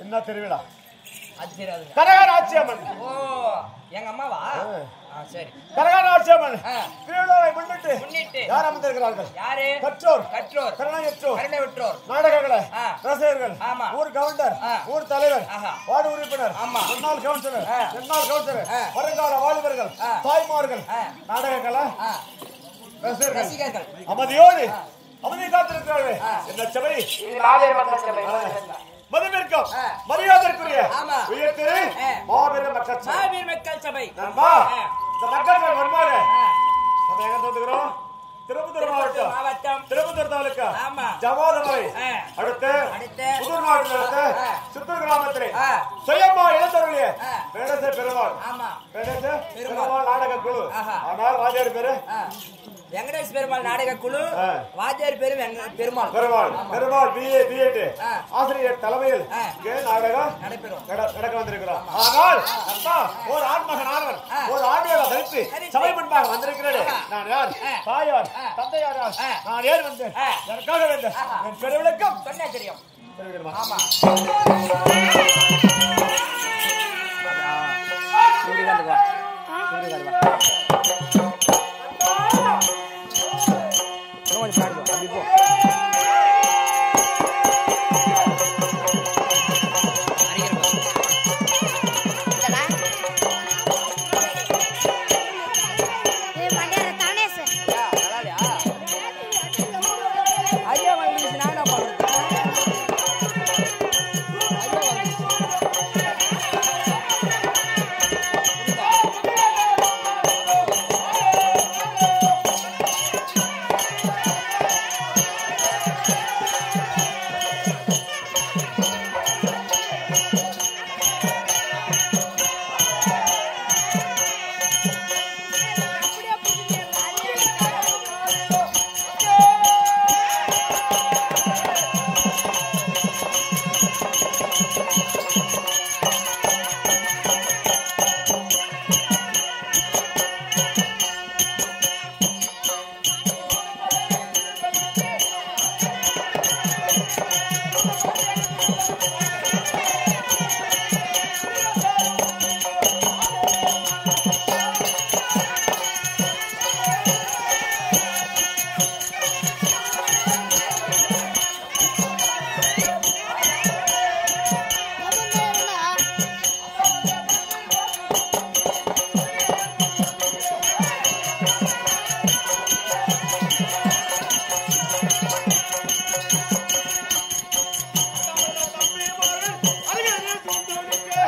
என்ன திருவிழா கரகாராட்சியம்மன். ஓ எங்க அம்மாவா? சரி. கரகாராட்சியம்மன் திருவிழாவை முன்னிட்டு யார் அமர்ந்திருக்கிறார்கள்? யாரு? கற்றோர், கருணையற்றோர், நாடகங்களை ரசிகர்கள், ஊர் கவுண்டர், ஊர் தலைவர், வார்டு உறுப்பினர், முன்னாள் கவுன்சிலர், வருங்கால வாலிபர்கள், தாய்மார்கள், நாடகங்களை ரசிகர்கள் அமைதியோடு அமைதி காத்திருக்கிறார்கள். இந்த சபை மதமிற்கும் மரியாதைக்குரிய உயர்திரு மாபெரும் மக்கள் சபை. இந்த மக்கள் சபை வருமாறு நம்ம எங்க வந்துக்கிறோம்? திருப்பத்தூர் மாவட்டம், திருப்பத்தூர் தாலுக்கா, ஜவாதமலை அடுத்து புதூர் மாவட்டத்தில் அடுத்து சித்தூர் கிராமத்திலே சுயம்பா இளந்தருளிய வேடச பெருமாள் நாடக குழு. ஆனால் வாத்தியார் பேரு வெங்கடேஷ் பெருமாள் நாடக குழு, வாத்தியார் பேரு பெருமாள். பிஎட் ஆசிரியர் தலைமையில் நாடகம் நடக்க வந்திருக்கிறோம். ஆனால் ஒரு ஆண்மகனானவர் ஒரு ஆண்டியோட தரித்து சபை முன்பாக வந்திருக்கிறேன். நான் யார்? தாயார், தந்தையார், நான் ஏன் வந்தேன், எனக்காக வந்தேன், என் பெருவிளக்கம் சொன்ன தெரியும். ஆமா துந்துனுக்கு